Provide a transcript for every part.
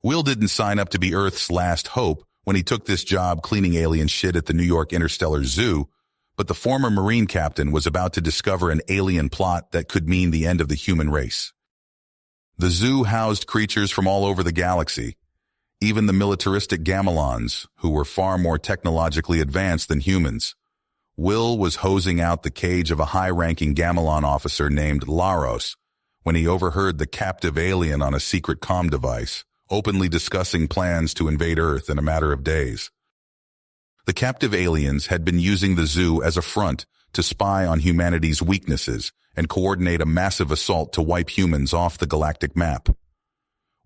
Will didn't sign up to be Earth's last hope when he took this job cleaning alien shit at the New York Interstellar Zoo, but the former Marine captain was about to discover an alien plot that could mean the end of the human race. The zoo housed creatures from all over the galaxy, even the militaristic Gamelons, who were far more technologically advanced than humans. Will was hosing out the cage of a high-ranking Gamelon officer named Laros when he overheard the captive alien on a secret comm device, openly discussing plans to invade Earth in a matter of days. The captive aliens had been using the zoo as a front to spy on humanity's weaknesses and coordinate a massive assault to wipe humans off the galactic map.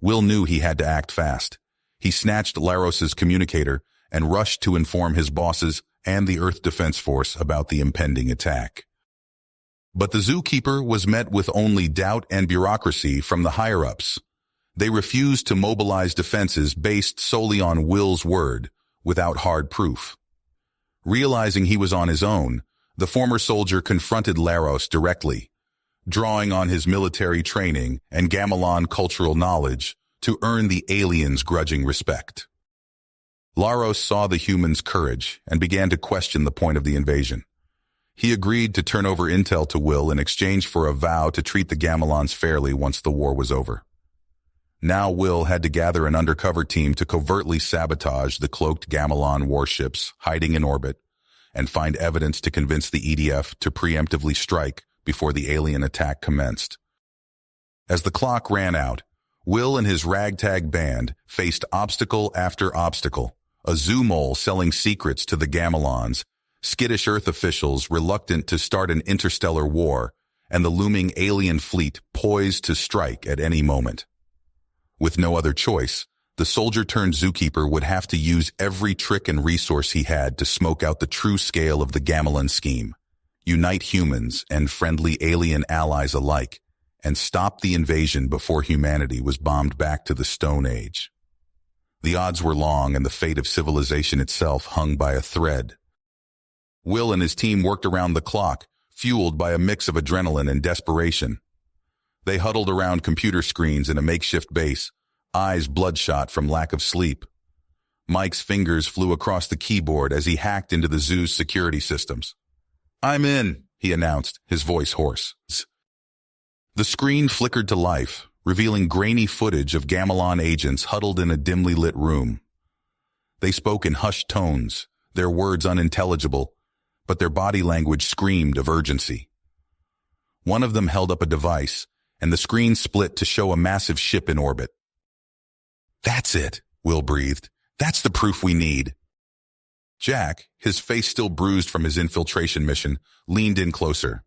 Will knew he had to act fast. He snatched Laros's communicator and rushed to inform his bosses and the Earth Defense Force about the impending attack. But the zookeeper was met with only doubt and bureaucracy from the higher-ups. They refused to mobilize defenses based solely on Will's word, without hard proof. Realizing he was on his own, the former soldier confronted Laros directly, drawing on his military training and Gamelon cultural knowledge to earn the aliens' grudging respect. Laros saw the humans' courage and began to question the point of the invasion. He agreed to turn over intel to Will in exchange for a vow to treat the Gamelons fairly once the war was over. Now Will had to gather an undercover team to covertly sabotage the cloaked Gamelon warships hiding in orbit and find evidence to convince the EDF to preemptively strike before the alien attack commenced. As the clock ran out, Will and his ragtag band faced obstacle after obstacle, a zoo mole selling secrets to the Gamelons, skittish Earth officials reluctant to start an interstellar war, and the looming alien fleet poised to strike at any moment. With no other choice, the soldier-turned-zookeeper would have to use every trick and resource he had to smoke out the true scale of the Gamelon scheme, unite humans and friendly alien allies alike, and stop the invasion before humanity was bombed back to the Stone Age. The odds were long and the fate of civilization itself hung by a thread. Will and his team worked around the clock, fueled by a mix of adrenaline and desperation. They huddled around computer screens in a makeshift base, eyes bloodshot from lack of sleep. Mike's fingers flew across the keyboard as he hacked into the zoo's security systems. "I'm in," he announced, his voice hoarse. The screen flickered to life, revealing grainy footage of Gamelon agents huddled in a dimly lit room. They spoke in hushed tones, their words unintelligible, but their body language screamed of urgency. One of them held up a device, and the screen split to show a massive ship in orbit. "That's it," Will breathed. "That's the proof we need." Jack, his face still bruised from his infiltration mission, leaned in closer.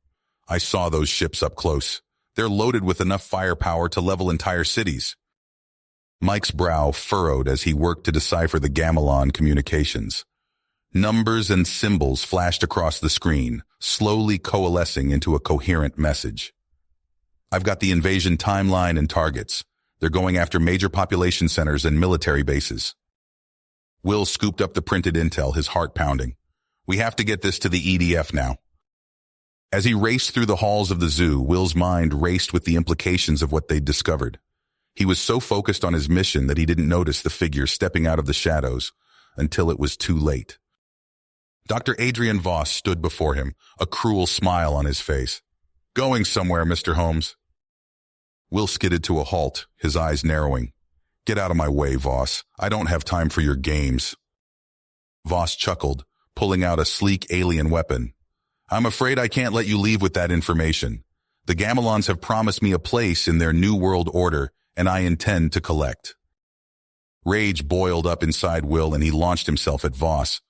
"I saw those ships up close. They're loaded with enough firepower to level entire cities." Mike's brow furrowed as he worked to decipher the Gamelon communications. Numbers and symbols flashed across the screen, slowly coalescing into a coherent message. "I've got the invasion timeline and targets. They're going after major population centers and military bases." Will scooped up the printed intel, his heart pounding. "We have to get this to the EDF now." As he raced through the halls of the zoo, Will's mind raced with the implications of what they'd discovered. He was so focused on his mission that he didn't notice the figure stepping out of the shadows until it was too late. Dr. Adrian Voss stood before him, a cruel smile on his face. "Going somewhere, Mr. Holmes." Will skidded to a halt, his eyes narrowing. "Get out of my way, Voss. I don't have time for your games." Voss chuckled, pulling out a sleek alien weapon. "I'm afraid I can't let you leave with that information. The Gamelons have promised me a place in their new world order, and I intend to collect." Rage boiled up inside Will, and he launched himself at Voss.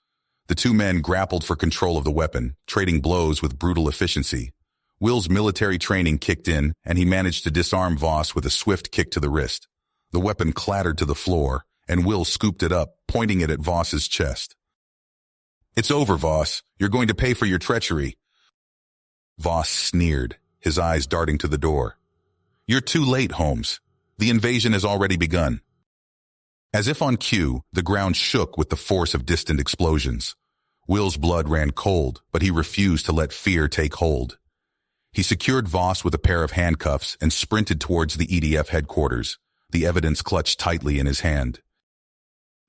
The two men grappled for control of the weapon, trading blows with brutal efficiency. Will's military training kicked in, and he managed to disarm Voss with a swift kick to the wrist. The weapon clattered to the floor, and Will scooped it up, pointing it at Voss's chest. "It's over, Voss. You're going to pay for your treachery." Voss sneered, his eyes darting to the door. "You're too late, Holmes. The invasion has already begun." As if on cue, the ground shook with the force of distant explosions. Will's blood ran cold, but he refused to let fear take hold. He secured Voss with a pair of handcuffs and sprinted towards the EDF headquarters, the evidence clutched tightly in his hand.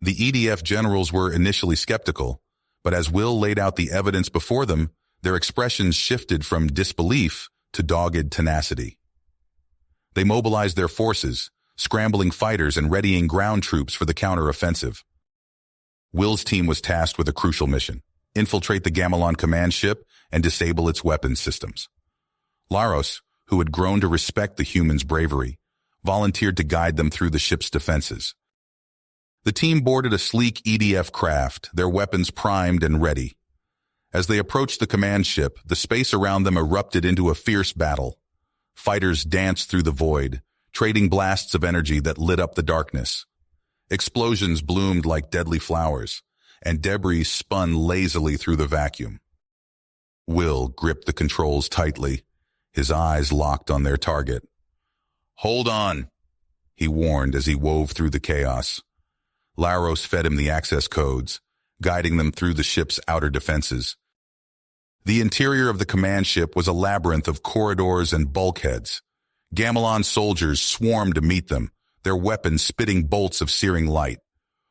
The EDF generals were initially skeptical, but as Will laid out the evidence before them, their expressions shifted from disbelief to dogged tenacity. They mobilized their forces, scrambling fighters and readying ground troops for the counter-offensive. Will's team was tasked with a crucial mission: infiltrate the Gamelon command ship and disable its weapons systems. Laros, who had grown to respect the humans' bravery, volunteered to guide them through the ship's defenses. The team boarded a sleek EDF craft, their weapons primed and ready. As they approached the command ship, the space around them erupted into a fierce battle. Fighters danced through the void, trading blasts of energy that lit up the darkness. Explosions bloomed like deadly flowers, and debris spun lazily through the vacuum. Will gripped the controls tightly, his eyes locked on their target. "Hold on," he warned as he wove through the chaos. Laros fed him the access codes, guiding them through the ship's outer defenses. The interior of the command ship was a labyrinth of corridors and bulkheads. Gamelon soldiers swarmed to meet them, their weapons spitting bolts of searing light.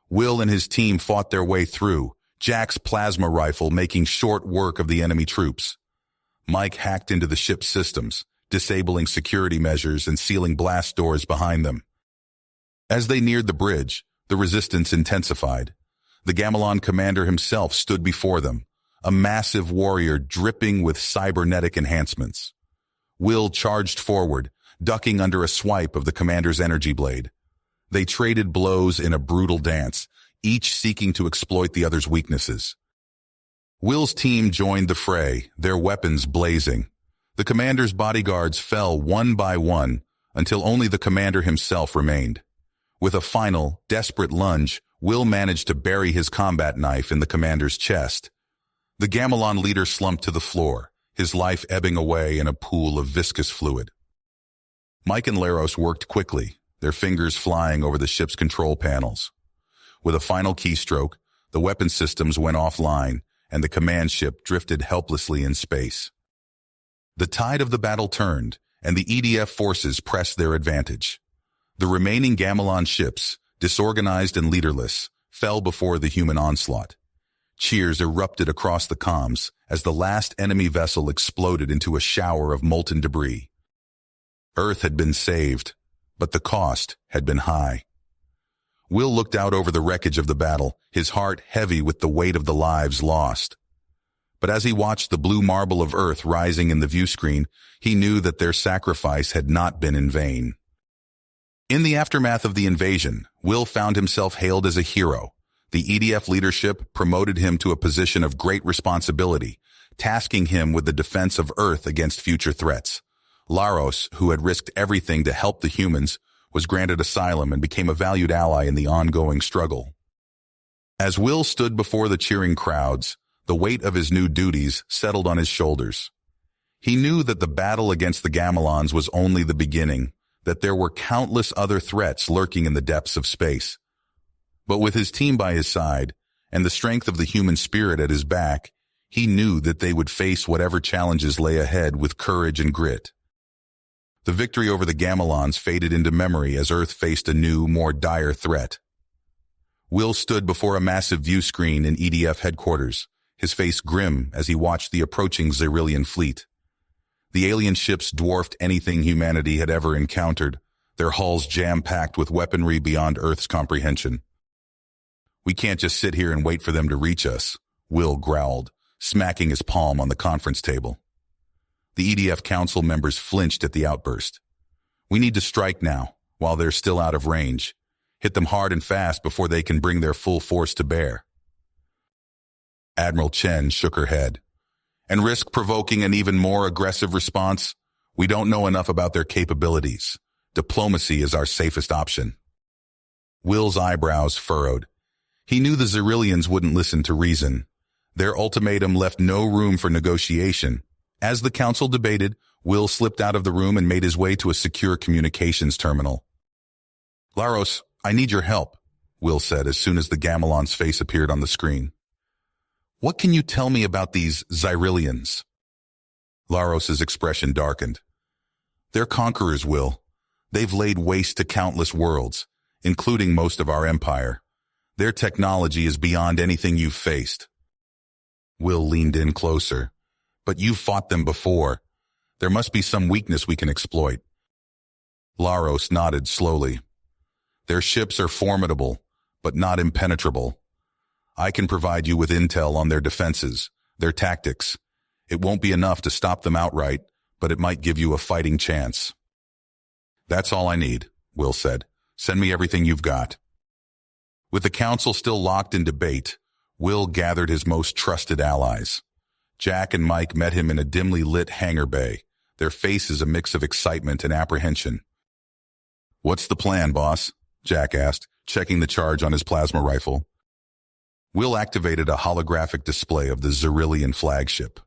Will and his team fought their way through, Jack's plasma rifle making short work of the enemy troops. Mike hacked into the ship's systems, disabling security measures and sealing blast doors behind them. As they neared the bridge, the resistance intensified. The Gamelon commander himself stood before them, a massive warrior dripping with cybernetic enhancements. Will charged forward, ducking under a swipe of the commander's energy blade. They traded blows in a brutal dance, each seeking to exploit the other's weaknesses. Will's team joined the fray, their weapons blazing. The commander's bodyguards fell one by one until only the commander himself remained. With a final, desperate lunge, Will managed to bury his combat knife in the commander's chest. The Gamelon leader slumped to the floor, his life ebbing away in a pool of viscous fluid. Mike and Laros worked quickly, their fingers flying over the ship's control panels. With a final keystroke, the weapon systems went offline, and the command ship drifted helplessly in space. The tide of the battle turned, and the EDF forces pressed their advantage. The remaining Gamelon ships, disorganized and leaderless, fell before the human onslaught. Cheers erupted across the comms as the last enemy vessel exploded into a shower of molten debris. Earth had been saved, but the cost had been high. Will looked out over the wreckage of the battle, his heart heavy with the weight of the lives lost. But as he watched the blue marble of Earth rising in the view screen, he knew that their sacrifice had not been in vain. In the aftermath of the invasion, Will found himself hailed as a hero. The EDF leadership promoted him to a position of great responsibility, tasking him with the defense of Earth against future threats. Laros, who had risked everything to help the humans, was granted asylum and became a valued ally in the ongoing struggle. As Will stood before the cheering crowds, the weight of his new duties settled on his shoulders. He knew that the battle against the Gamelons was only the beginning, that there were countless other threats lurking in the depths of space. But with his team by his side, and the strength of the human spirit at his back, he knew that they would face whatever challenges lay ahead with courage and grit. The victory over the Gamelons faded into memory as Earth faced a new, more dire threat. Will stood before a massive view screen in EDF headquarters, his face grim as he watched the approaching Xyrillian fleet. The alien ships dwarfed anything humanity had ever encountered, their hulls jam-packed with weaponry beyond Earth's comprehension. "We can't just sit here and wait for them to reach us," Will growled, smacking his palm on the conference table. The EDF council members flinched at the outburst. "We need to strike now, while they're still out of range. Hit them hard and fast before they can bring their full force to bear." Admiral Chen shook her head. "And risk provoking an even more aggressive response? We don't know enough about their capabilities. Diplomacy is our safest option." Will's eyebrows furrowed. He knew the Xyrillians wouldn't listen to reason. Their ultimatum left no room for negotiation. As the council debated, Will slipped out of the room and made his way to a secure communications terminal. "Laros, I need your help," Will said as soon as the Gamelon's face appeared on the screen. "What can you tell me about these Xyrillians?" Laros's expression darkened. "They're conquerors, Will. They've laid waste to countless worlds, including most of our empire. Their technology is beyond anything you've faced. Will leaned in closer. But you've fought them before. There must be some weakness we can exploit. Laros nodded slowly. Their ships are formidable, but not impenetrable. I can provide you with intel on their defenses, their tactics. It won't be enough to stop them outright, but it might give you a fighting chance. That's all I need, Will said. Send me everything you've got. With the council still locked in debate, Will gathered his most trusted allies. Jack and Mike met him in a dimly lit hangar bay, their faces a mix of excitement and apprehension. What's the plan, boss? Jack asked, checking the charge on his plasma rifle. Will activated a holographic display of the Xyrillian flagship.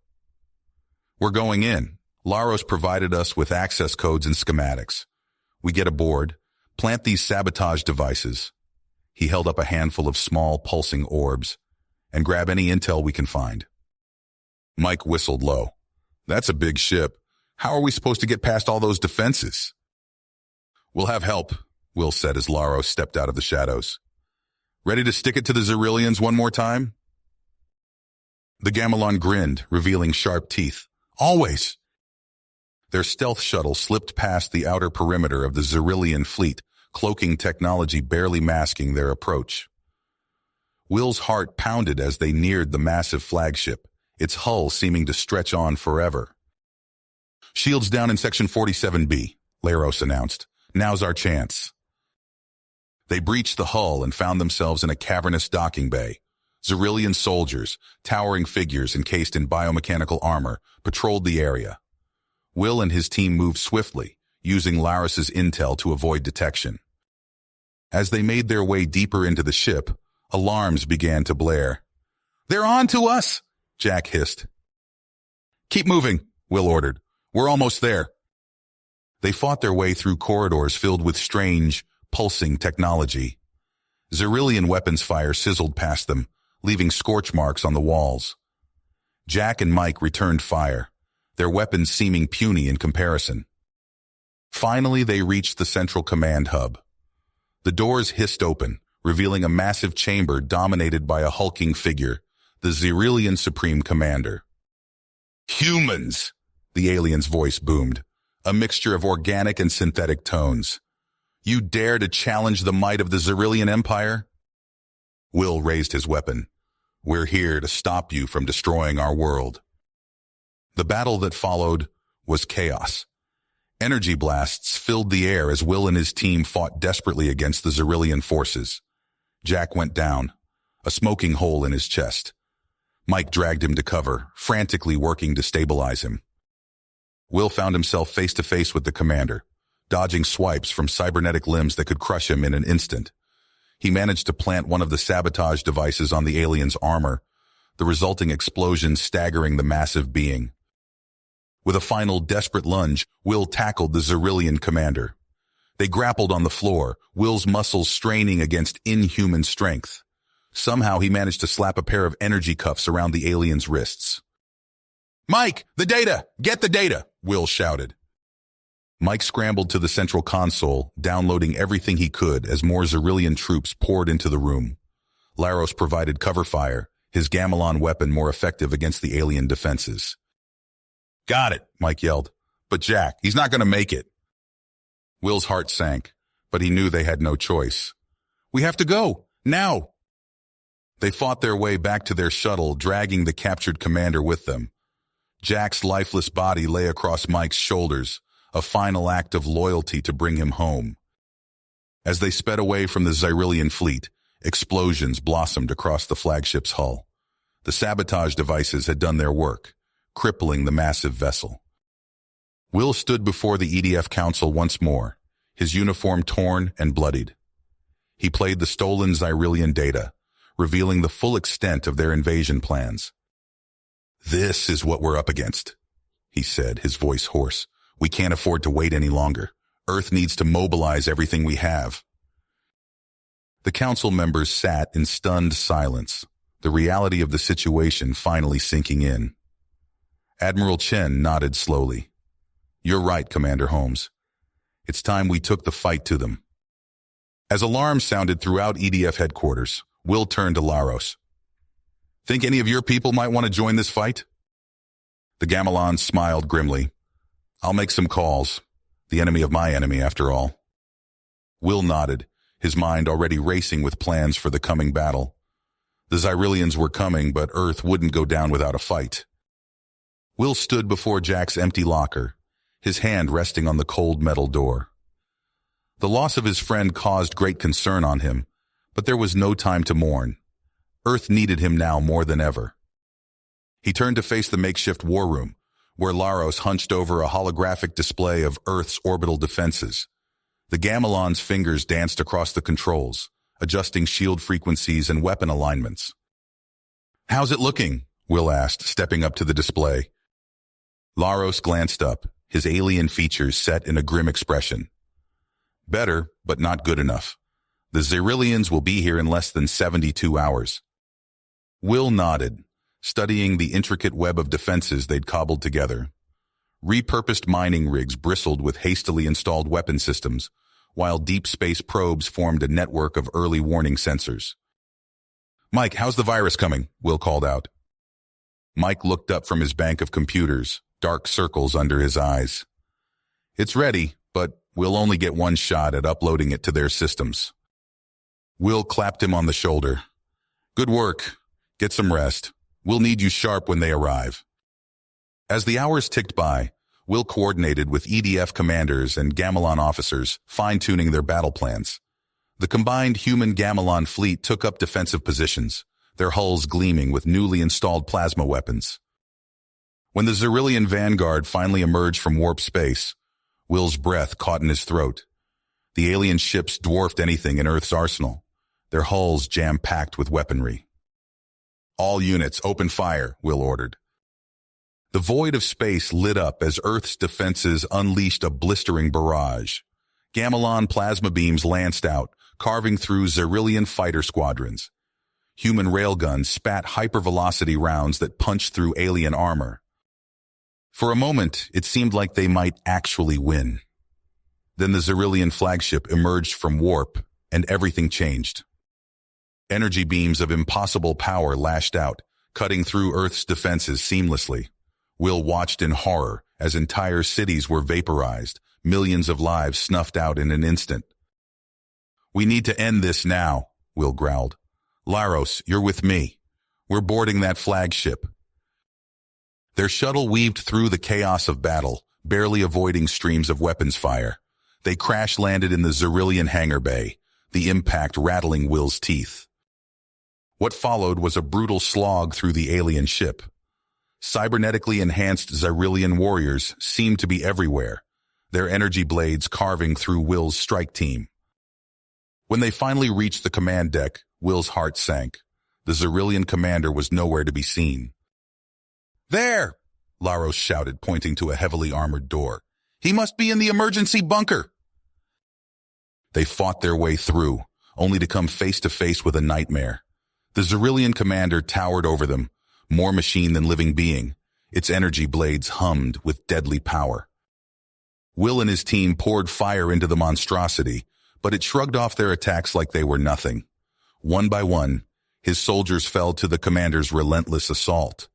We're going in. Laros provided us with access codes and schematics. We get aboard, plant these sabotage devices. He held up a handful of small, pulsing orbs, and grab any intel we can find. Mike whistled low. That's a big ship. How are we supposed to get past all those defenses? We'll have help, Will said as Laros stepped out of the shadows. Ready to stick it to the Xyrillians one more time? The Gamelon grinned, revealing sharp teeth. Always! Their stealth shuttle slipped past the outer perimeter of the Xyrillian fleet, cloaking technology barely masking their approach. Will's heart pounded as they neared the massive flagship, its hull seeming to stretch on forever. Shields down in Section 47B, Laros announced. Now's our chance. They breached the hull and found themselves in a cavernous docking bay. Xyrillian soldiers, towering figures encased in biomechanical armor, patrolled the area. Will and his team moved swiftly, using Laros's intel to avoid detection. As they made their way deeper into the ship, alarms began to blare. They're on to us, Jack hissed. Keep moving, Will ordered. We're almost there. They fought their way through corridors filled with strange, pulsing technology. Xyrillian weapons fire sizzled past them, leaving scorch marks on the walls. Jack and Mike returned fire, their weapons seeming puny in comparison. Finally, they reached the central command hub. The doors hissed open, revealing a massive chamber dominated by a hulking figure, the Xyrillian Supreme Commander. Humans! The alien's voice boomed, a mixture of organic and synthetic tones. You dare to challenge the might of the Xyrillian Empire? Will raised his weapon. We're here to stop you from destroying our world. The battle that followed was chaos. Energy blasts filled the air as Will and his team fought desperately against the Xyrillian forces. Jack went down, a smoking hole in his chest. Mike dragged him to cover, frantically working to stabilize him. Will found himself face to face with the commander, dodging swipes from cybernetic limbs that could crush him in an instant. He managed to plant one of the sabotage devices on the alien's armor, the resulting explosion staggering the massive being. With a final desperate lunge, Will tackled the Xyrillian commander. They grappled on the floor, Will's muscles straining against inhuman strength. Somehow he managed to slap a pair of energy cuffs around the alien's wrists. Mike, the data! Get the data! Will shouted. Mike scrambled to the central console, downloading everything he could as more Xyrillian troops poured into the room. Laros provided cover fire, his Gamelon weapon more effective against the alien defenses. Got it, Mike yelled. But Jack, he's not going to make it. Will's heart sank, but he knew they had no choice. We have to go, now! They fought their way back to their shuttle, dragging the captured commander with them. Jack's lifeless body lay across Mike's shoulders, a final act of loyalty to bring him home. As they sped away from the Xyrillian fleet, explosions blossomed across the flagship's hull. The sabotage devices had done their work, crippling the massive vessel. Will stood before the EDF Council once more, his uniform torn and bloodied. He played the stolen Xyrillian data, revealing the full extent of their invasion plans. This is what we're up against, he said, his voice hoarse. We can't afford to wait any longer. Earth needs to mobilize everything we have. The council members sat in stunned silence, the reality of the situation finally sinking in. Admiral Chen nodded slowly. You're right, Commander Holmes. It's time we took the fight to them. As alarms sounded throughout EDF headquarters, Will turned to Laros. Think any of your people might want to join this fight? The Gamelon smiled grimly. I'll make some calls. The enemy of my enemy, after all. Will nodded, his mind already racing with plans for the coming battle. The Xyrillians were coming, but Earth wouldn't go down without a fight. Will stood before Jack's empty locker, his hand resting on the cold metal door. The loss of his friend caused great concern on him, but there was no time to mourn. Earth needed him now more than ever. He turned to face the makeshift war room, where Laros hunched over a holographic display of Earth's orbital defenses. The Gamelon's fingers danced across the controls, adjusting shield frequencies and weapon alignments. How's it looking? Will asked, stepping up to the display. Laros glanced up, his alien features set in a grim expression. Better, but not good enough. The Xyrillians will be here in less than 72 hours. Will nodded, studying the intricate web of defenses they'd cobbled together. Repurposed mining rigs bristled with hastily installed weapon systems, while deep space probes formed a network of early warning sensors. Mike, how's the virus coming? Will called out. Mike looked up from his bank of computers, dark circles under his eyes. It's ready, but we'll only get one shot at uploading it to their systems. Will clapped him on the shoulder. Good work. Get some rest. We'll need you sharp when they arrive. As the hours ticked by, Will coordinated with EDF commanders and Gamelon officers, fine-tuning their battle plans. The combined human Gamelon fleet took up defensive positions, their hulls gleaming with newly installed plasma weapons. When the Xyrillian vanguard finally emerged from warp space, Will's breath caught in his throat. The alien ships dwarfed anything in Earth's arsenal, their hulls jam-packed with weaponry. All units, open fire, Will ordered. The void of space lit up as Earth's defenses unleashed a blistering barrage. Gamelon plasma beams lanced out, carving through Xyrillian fighter squadrons. Human railguns spat hypervelocity rounds that punched through alien armor. For a moment, it seemed like they might actually win. Then the Xyrillian flagship emerged from warp, and everything changed. Energy beams of impossible power lashed out, cutting through Earth's defenses seamlessly. Will watched in horror as entire cities were vaporized, millions of lives snuffed out in an instant. We need to end this now, Will growled. Laros, you're with me. We're boarding that flagship. Their shuttle weaved through the chaos of battle, barely avoiding streams of weapons fire. They crash-landed in the Xyrillian hangar bay, the impact rattling Will's teeth. What followed was a brutal slog through the alien ship. Cybernetically enhanced Xyrillian warriors seemed to be everywhere, their energy blades carving through Will's strike team. When they finally reached the command deck, Will's heart sank. The Xyrillian commander was nowhere to be seen. There! Laros shouted, pointing to a heavily armored door. He must be in the emergency bunker! They fought their way through, only to come face to face with a nightmare. The Xyrillian commander towered over them, more machine than living being. Its energy blades hummed with deadly power. Will and his team poured fire into the monstrosity, but it shrugged off their attacks like they were nothing. One by one, his soldiers fell to the commander's relentless assault.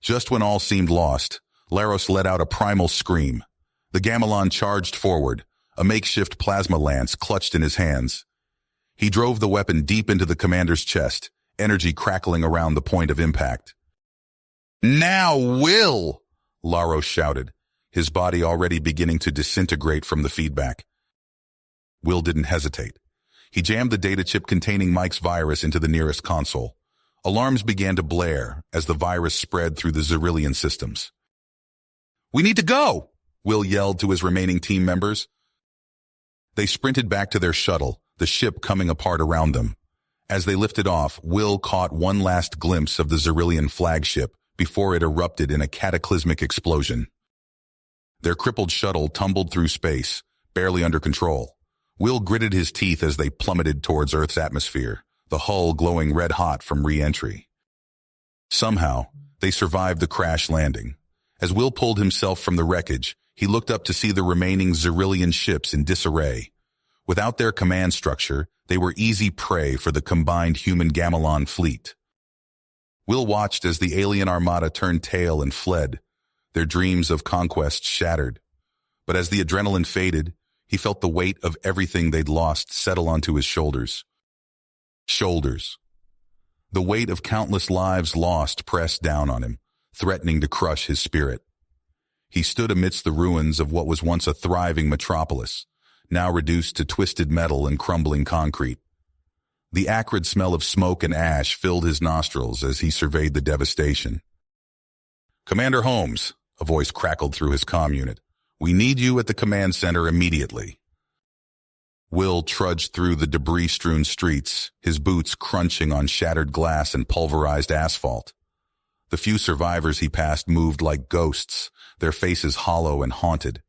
Just when all seemed lost, Laros let out a primal scream. The Gamelon charged forward, a makeshift plasma lance clutched in his hands. He drove the weapon deep into the commander's chest, energy crackling around the point of impact. Now, Will! Laros shouted, his body already beginning to disintegrate from the feedback. Will didn't hesitate. He jammed the data chip containing Mike's virus into the nearest console. Alarms began to blare as the virus spread through the Xyrillian systems. We need to go! Will yelled to his remaining team members. They sprinted back to their shuttle, the ship coming apart around them. As they lifted off, Will caught one last glimpse of the Xyrillian flagship before it erupted in a cataclysmic explosion. Their crippled shuttle tumbled through space, barely under control. Will gritted his teeth as they plummeted towards Earth's atmosphere, the hull glowing red-hot from re-entry. Somehow, they survived the crash landing. As Will pulled himself from the wreckage, He looked up to see the remaining Xyrillian ships in disarray. Without their command structure, they were easy prey for the combined human Gamelon fleet. Will watched as the alien armada turned tail and fled, their dreams of conquest shattered. But as the adrenaline faded, he felt the weight of everything they'd lost settle onto his shoulders. Shoulders. The weight of countless lives lost pressed down on him, threatening to crush his spirit. He stood amidst the ruins of what was once a thriving metropolis, now reduced to twisted metal and crumbling concrete. The acrid smell of smoke and ash filled his nostrils as he surveyed the devastation. "Commander Holmes," a voice crackled through his comm unit. "We need you at the command center immediately." Will trudged through the debris-strewn streets, his boots crunching on shattered glass and pulverized asphalt. The few survivors he passed moved like ghosts, their faces hollow and haunted.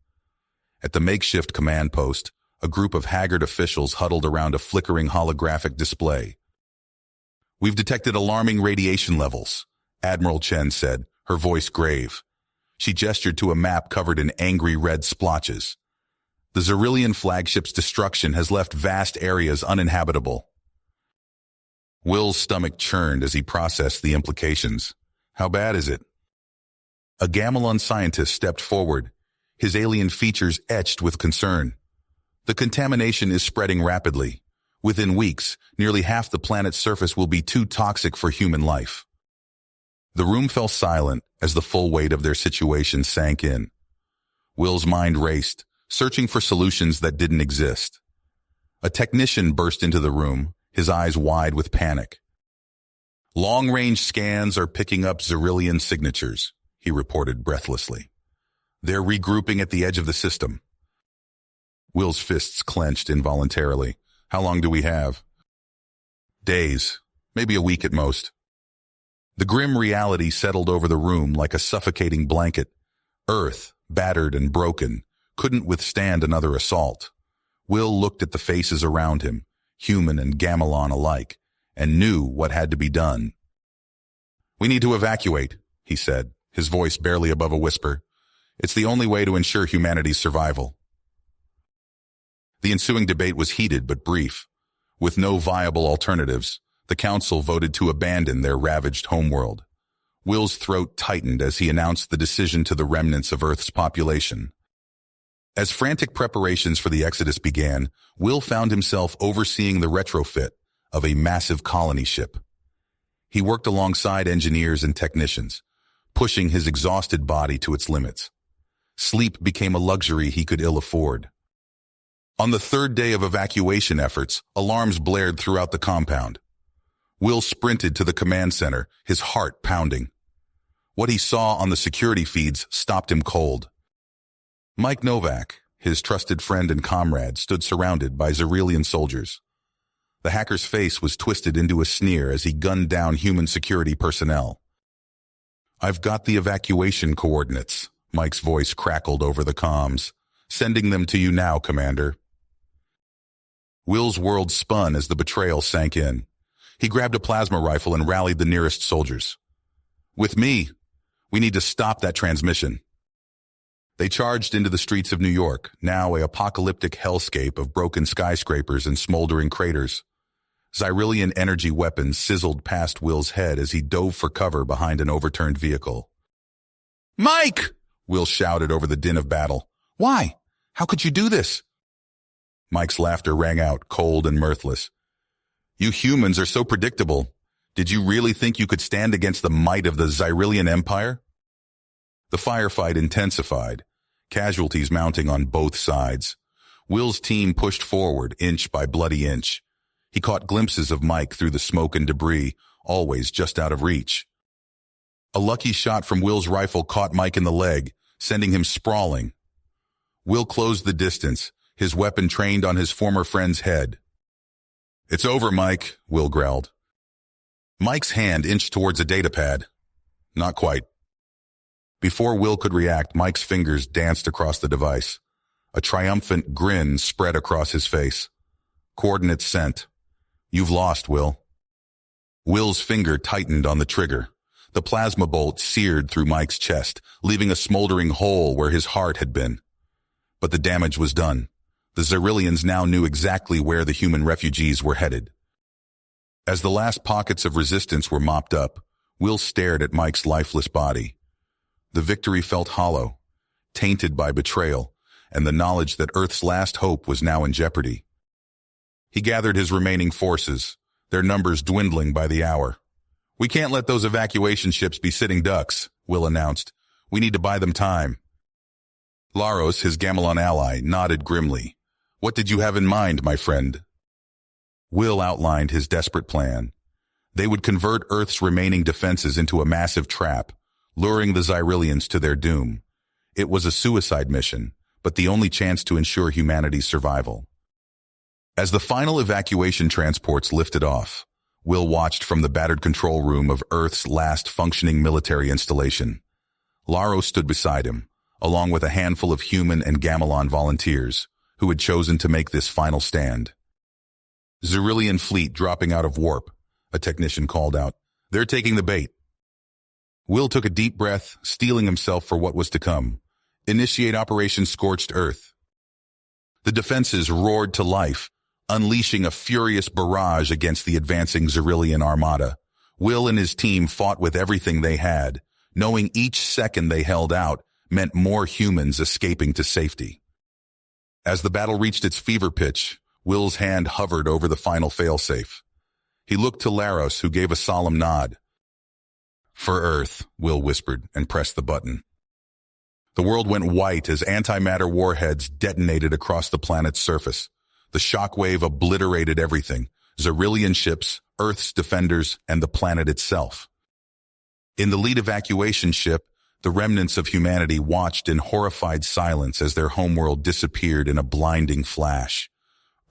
At the makeshift command post, a group of haggard officials huddled around a flickering holographic display. "We've detected alarming radiation levels," Admiral Chen said, her voice grave. She gestured to a map covered in angry red splotches. "The Xyrillian flagship's destruction has left vast areas uninhabitable." Will's stomach churned as he processed the implications. "How bad is it?" A Gamelon scientist stepped forward, his alien features etched with concern. "The contamination is spreading rapidly. Within weeks, nearly half the planet's surface will be too toxic for human life." The room fell silent as the full weight of their situation sank in. Will's mind raced, searching for solutions that didn't exist. A technician burst into the room, his eyes wide with panic. "Long-range scans are picking up Xyrillian signatures," he reported breathlessly. "They're regrouping at the edge of the system." Will's fists clenched involuntarily. "How long do we have?" "Days, maybe a week at most." The grim reality settled over the room like a suffocating blanket. Earth, battered and broken, couldn't withstand another assault. Will looked at the faces around him, human and Gamelon alike, and knew what had to be done. "We need to evacuate," he said, his voice barely above a whisper. "It's the only way to ensure humanity's survival." The ensuing debate was heated but brief. With no viable alternatives, the council voted to abandon their ravaged homeworld. Will's throat tightened as he announced the decision to the remnants of Earth's population. As frantic preparations for the exodus began, Will found himself overseeing the retrofit of a massive colony ship. He worked alongside engineers and technicians, pushing his exhausted body to its limits. Sleep became a luxury he could ill afford. On the third day of evacuation efforts, alarms blared throughout the compound. Will sprinted to the command center, his heart pounding. What he saw on the security feeds stopped him cold. Mike Novak, his trusted friend and comrade, stood surrounded by Xyrillian soldiers. The hacker's face was twisted into a sneer as he gunned down human security personnel. "I've got the evacuation coordinates," Mike's voice crackled over the comms. "Sending them to you now, Commander." Will's world spun as the betrayal sank in. He grabbed a plasma rifle and rallied the nearest soldiers. "With me, we need to stop that transmission." They charged into the streets of New York, now an apocalyptic hellscape of broken skyscrapers and smoldering craters. Xyrillian energy weapons sizzled past Will's head as he dove for cover behind an overturned vehicle. "Mike!" Will shouted over the din of battle. "Why? How could you do this?" Mike's laughter rang out, cold and mirthless. "You humans are so predictable. Did you really think you could stand against the might of the Xyrillian Empire?" The firefight intensified, casualties mounting on both sides. Will's team pushed forward, inch by bloody inch. He caught glimpses of Mike through the smoke and debris, always just out of reach. A lucky shot from Will's rifle caught Mike in the leg, sending him sprawling. Will closed the distance, his weapon trained on his former friend's head. "It's over, Mike," Will growled. Mike's hand inched towards a datapad. Not quite. Before Will could react, Mike's fingers danced across the device. A triumphant grin spread across his face. "Coordinates sent. You've lost, Will." Will's finger tightened on the trigger. The plasma bolt seared through Mike's chest, leaving a smoldering hole where his heart had been. But the damage was done. The Xyrillians now knew exactly where the human refugees were headed. As the last pockets of resistance were mopped up, Will stared at Mike's lifeless body. The victory felt hollow, tainted by betrayal, and the knowledge that Earth's last hope was now in jeopardy. He gathered his remaining forces, their numbers dwindling by the hour. "We can't let those evacuation ships be sitting ducks," Will announced. "We need to buy them time." Laros, his Gamelon ally, nodded grimly. "What did you have in mind, my friend?" Will outlined his desperate plan. They would convert Earth's remaining defenses into a massive trap, luring the Xyrillians to their doom. It was a suicide mission, but the only chance to ensure humanity's survival. As the final evacuation transports lifted off, Will watched from the battered control room of Earth's last functioning military installation. Laro stood beside him, along with a handful of human and Gamelon volunteers, who had chosen to make this final stand. "Xyrillian fleet dropping out of warp," a technician called out. "They're taking the bait." Will took a deep breath, steeling himself for what was to come. "Initiate Operation Scorched Earth." The defenses roared to life, unleashing a furious barrage against the advancing Xyrillian armada. Will and his team fought with everything they had, knowing each second they held out meant more humans escaping to safety. As the battle reached its fever pitch, Will's hand hovered over the final failsafe. He looked to Laros, who gave a solemn nod. "For Earth," Will whispered and pressed the button. The world went white as antimatter warheads detonated across the planet's surface. The shockwave obliterated everything: Xyrillian ships, Earth's defenders, and the planet itself. In the lead evacuation ship, the remnants of humanity watched in horrified silence as their homeworld disappeared in a blinding flash.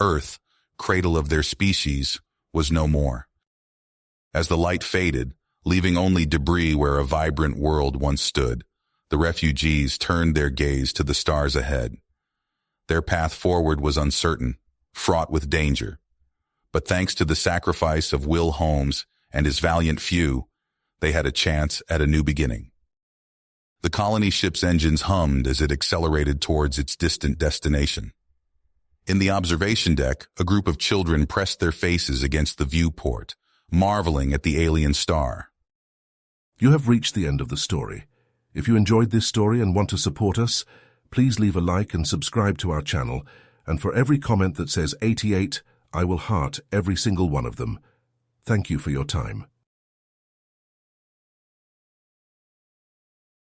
Earth, cradle of their species, was no more. As the light faded, leaving only debris where a vibrant world once stood, the refugees turned their gaze to the stars ahead. Their path forward was uncertain, fraught with danger. But thanks to the sacrifice of Will Holmes and his valiant few, they had a chance at a new beginning. The colony ship's engines hummed as it accelerated towards its distant destination. In the observation deck, a group of children pressed their faces against the viewport, marveling at the alien star. You have reached the end of the story. If you enjoyed this story and want to support us, please leave a like and subscribe to our channel, and for every comment that says 88, I will heart every single one of them. Thank you for your time.